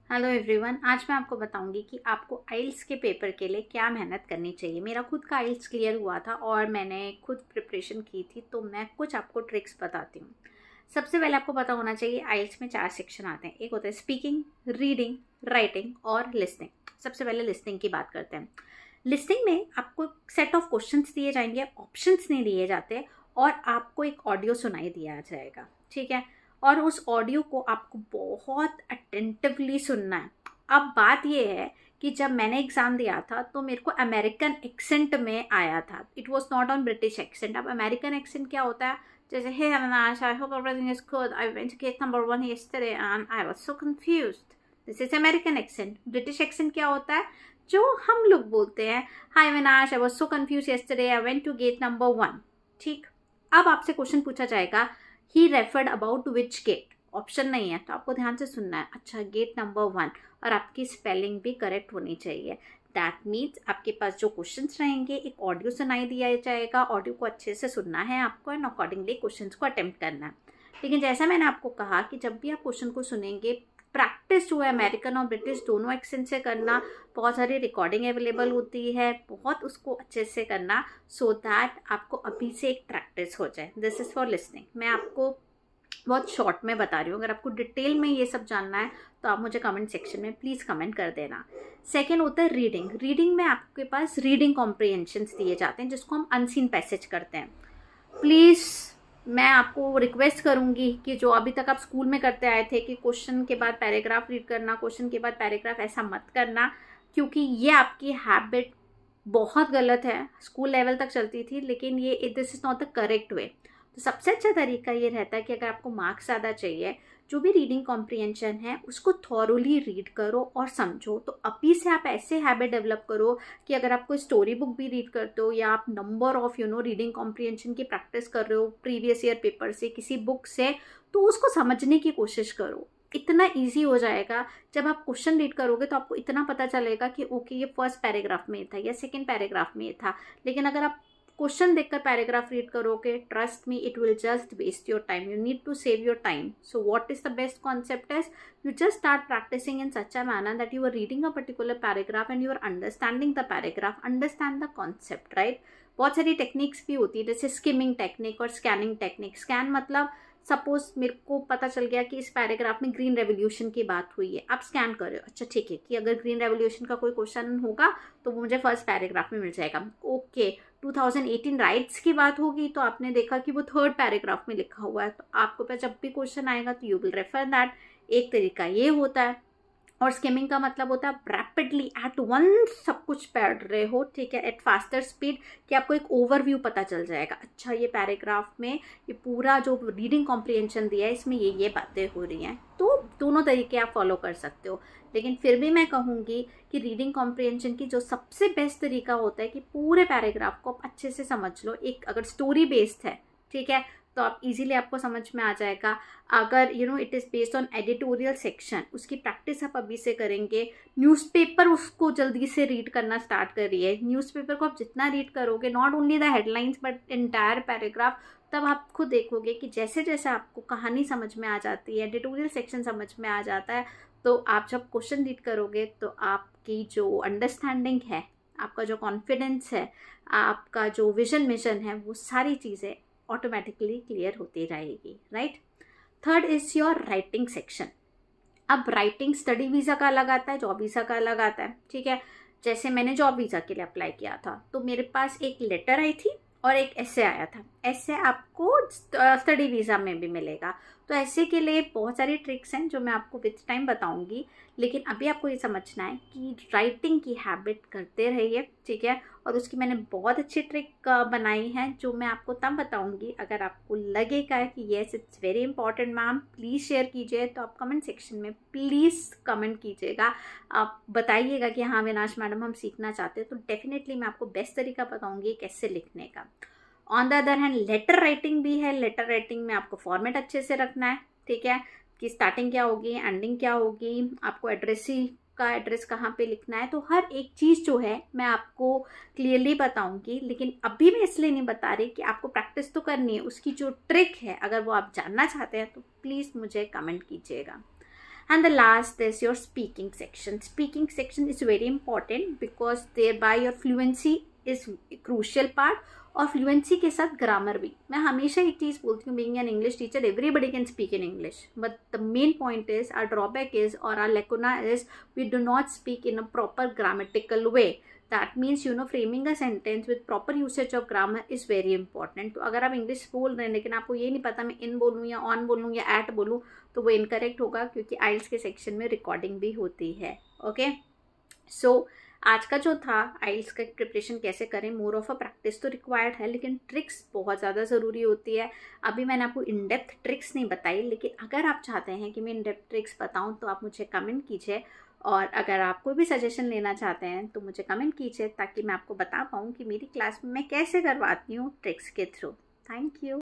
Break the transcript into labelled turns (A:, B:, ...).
A: Hello everyone, आज मैं आपको बताऊंगी कि आपको आइल्स के पेपर के लिए क्या मेहनत करनी चाहिए। मेरा खुद का आइल्स क्लियर हुआ था और मैंने खुद प्रिपरेशन की थी, तो मैं कुछ आपको ट्रिक्स बताती हूँ। सबसे पहले आपको पता होना चाहिए आइल्स में 4 सेक्शन आते हैं। एक होता है स्पीकिंग, रीडिंग, राइटिंग और लिसनिंग। सबसे पहले लिसनिंग की बात करते हैं। लिसनिंग में आपको सेट ऑफ क्वेश्चंस दिए जाएंगे, ऑप्शंस नहीं दिए जाते और आपको एक ऑडियो सुनाई दिया जाएगा, ठीक है। और उस ऑडियो को आपको बहुत अटेंटिवली सुनना है। अब बात यह है कि जब मैंने एग्जाम दिया था तो मेरे को अमेरिकन एक्सेंट में आया था, it was not on British accent. अब अमेरिकन एक्सेंट क्या होता है, जैसे hey Avinash, I hope everything is good, I went to get number 1 yesterday and I was so confused. This is American accent. British accent क्या होता है, जो हम लोग बोलते हैं, hi Avinash, I was so confuse yesterday, I went to get number 1। ठीक, अब आपसे क्वेश्चन पूछा जाएगा, ही referred about which gate. Option नहीं है तो आपको ध्यान से सुनना है। अच्छा, गेट नंबर 1, और आपकी स्पेलिंग भी करेक्ट होनी चाहिए। दैट मीन्स आपके पास जो क्वेश्चंस रहेंगे, एक ऑडियो सुनाई दिया जाएगा, ऑडियो को अच्छे से सुनना है आपको एंड अकॉर्डिंगली क्वेश्चंस को अटेम्प्ट करना है। लेकिन जैसा मैंने आपको कहा कि जब भी आप क्वेश्चन को सुनेंगे, प्रैक्टिस जो है अमेरिकन और ब्रिटिश दोनों एक्सेंट से करना। बहुत सारी रिकॉर्डिंग अवेलेबल होती है, बहुत उसको अच्छे से करना, सो दैट आपको अभी से एक प्रैक्टिस हो जाए। This is for listening. मैं आपको बहुत शॉर्ट में बता रही हूँ। अगर आपको डिटेल में ये सब जानना है तो आप मुझे कमेंट सेक्शन में प्लीज़ कमेंट कर देना। सेकेंड होता है रीडिंग। रीडिंग में आपके पास रीडिंग कॉम्प्रिहेंशंस दिए जाते हैं, जिसको हम अनसीन पैसेज करते हैं। प्लीज़ मैं आपको रिक्वेस्ट करूंगी कि जो अभी तक आप स्कूल में करते आए थे कि क्वेश्चन के बाद पैराग्राफ रीड करना, क्वेश्चन के बाद पैराग्राफ, ऐसा मत करना, क्योंकि ये आपकी हैबिट बहुत गलत है। स्कूल लेवल तक चलती थी, लेकिन ये this is not the correct way. तो सबसे अच्छा तरीका ये रहता है कि अगर आपको मार्क्स ज़्यादा चाहिए, जो भी रीडिंग कॉम्प्रिहेंशन है उसको थॉरोली रीड करो और समझो। तो अभी से आप ऐसे हैबिट डेवलप करो कि अगर आप कोई स्टोरी बुक भी रीड करते हो या आप नंबर ऑफ रीडिंग कॉम्प्रिहेंशन की प्रैक्टिस कर रहे हो प्रीवियस ईयर पेपर से, किसी बुक से, तो उसको समझने की कोशिश करो। इतना इजी हो जाएगा। जब आप क्वेश्चन रीड करोगे तो आपको इतना पता चलेगा कि ओके, ये फर्स्ट पैराग्राफ में था या सेकेंड पैराग्राफ में था। लेकिन अगर आप क्वेश्चन देखकर पैराग्राफ रीड करोगे, trust me, it will just waste your time. You need to save your time. So what is the best concept is, you just start practicing in such a manner that you are reading a particular paragraph and you are understanding the paragraph, understand the concept, right? बहुत सारी techniques भी होती है, जैसे skimming technique और scanning technique. Scan मतलब suppose मेरे को पता चल गया कि इस पैराग्राफ में ग्रीन रेवोल्यूशन की बात हुई है, आप स्कैन कर रहे हो, अच्छा ठीक है, कि अगर ग्रीन रेवोल्यूशन का कोई क्वेश्चन होगा तो वो मुझे फर्स्ट पैराग्राफ में मिल जाएगा। ओके, 2018 राइट्स की बात होगी तो आपने देखा कि वो थर्ड पैराग्राफ में लिखा हुआ है, तो आपको पे जब भी क्वेश्चन आएगा तो यू विल रेफर दैट। एक तरीका ये होता है। और स्किमिंग का मतलब होता है रैपिडली एट वंस सब कुछ पढ़ रहे हो, ठीक है, एट फास्टर स्पीड, कि आपको एक ओवरव्यू पता चल जाएगा। अच्छा, ये पैराग्राफ में ये पूरा जो रीडिंग कॉम्प्रिहेंशन दिया है, इसमें ये बातें हो रही हैं। तो दोनों तरीके आप फॉलो कर सकते हो। लेकिन फिर भी मैं कहूँगी कि रीडिंग कॉम्प्रिहेंशन की जो सबसे बेस्ट तरीका होता है कि पूरे पैराग्राफ को आप अच्छे से समझ लो। एक अगर स्टोरी बेस्ड है, ठीक है, तो आप इजीली आपको समझ में आ जाएगा। अगर it is based on editorial section, उसकी प्रैक्टिस आप अभी से करेंगे। न्यूज़पेपर उसको जल्दी से रीड करना स्टार्ट करिए। न्यूज़पेपर को आप जितना रीड करोगे, not only the headlines but entire paragraph, तब आप खुद देखोगे कि जैसे जैसे आपको कहानी समझ में आ जाती है, एडिटोरियल सेक्शन समझ में आ जाता है, तो आप जब क्वेश्चन रीड करोगे तो आपकी जो अंडरस्टैंडिंग है, आपका जो कॉन्फिडेंस है, आपका जो विजन मिशन है, वो सारी चीज़ें ऑटोमेटिकली क्लियर होती रहेगी, right. Third is your writing section. अब राइटिंग स्टडी वीज़ा का अलग आता है, जॉब वीज़ा का अलग आता है, ठीक है। जैसे मैंने जॉब वीज़ा के लिए अप्लाई किया था तो मेरे पास एक लेटर आई थी और एक एसे आया था। एसे आपको स्टडी वीज़ा में भी मिलेगा। तो ऐसे के लिए बहुत सारी ट्रिक्स हैं जो मैं आपको विथ टाइम बताऊंगी, लेकिन अभी आपको ये समझना है कि राइटिंग की हैबिट करते रहिए, ठीक है। और उसकी मैंने बहुत अच्छी ट्रिक बनाई है जो मैं आपको तब बताऊंगी। अगर आपको लगेगा कि yes it's very important ma'am, please share कीजिए, तो आप कमेंट सेक्शन में प्लीज़ कमेंट कीजिएगा। आप बताइएगा कि हाँ अविनाश मैडम, हम सीखना चाहते हैं, तो डेफिनेटली मैं आपको बेस्ट तरीका बताऊंगी कैसे लिखने का। On the other hand letter writing भी है। लेटर राइटिंग में आपको फॉर्मेट अच्छे से रखना है, ठीक है, कि स्टार्टिंग क्या होगी, एंडिंग क्या होगी, आपको एड्रेसी का एड्रेस कहाँ पे लिखना है। तो हर एक चीज़ जो है मैं आपको क्लियरली बताऊंगी, लेकिन अभी मैं इसलिए नहीं बता रही कि आपको प्रैक्टिस तो करनी है। उसकी जो ट्रिक है, अगर वो आप जानना चाहते हैं तो प्लीज़ मुझे कमेंट कीजिएगा। And the last is your speaking section. Speaking section is very important because thereby your fluency is crucial part, और फ्लुएंसी के साथ ग्रामर भी. मैं हमेशा एक चीज़ बोलती हूँ, being an English teacher everybody can speak in English, but the main point is, our drawback is और our lacuna is we do not speak in a proper grammatical way. That means framing a sentence with proper usage of grammar is very important. तो अगर आप English बोल रहे हैं लेकिन आपको ये नहीं पता मैं इन बोलूँ या ऑन बोलूँ या एट बोलूँ, तो वो इनकरेक्ट होगा, क्योंकि आइल्स के सेक्शन में रिकॉर्डिंग भी होती है. ओके, सो आज का जो था आइल्स का प्रिपरेशन कैसे करें, मोर ऑफ अ प्रैक्टिस तो रिक्वायर्ड है, लेकिन ट्रिक्स बहुत ज़्यादा ज़रूरी होती है. अभी मैंने आपको इन डेप्थ ट्रिक्स नहीं बताई, लेकिन अगर आप चाहते हैं कि मैं इन डेप्थ ट्रिक्स बताऊं तो आप मुझे कमेंट कीजिए, और अगर आप कोई भी सजेशन लेना चाहते हैं तो मुझे कमेंट कीजिए, ताकि मैं आपको बता पाऊँ कि मेरी क्लास में मैं कैसे करवाती हूँ ट्रिक्स के थ्रू. Thank you.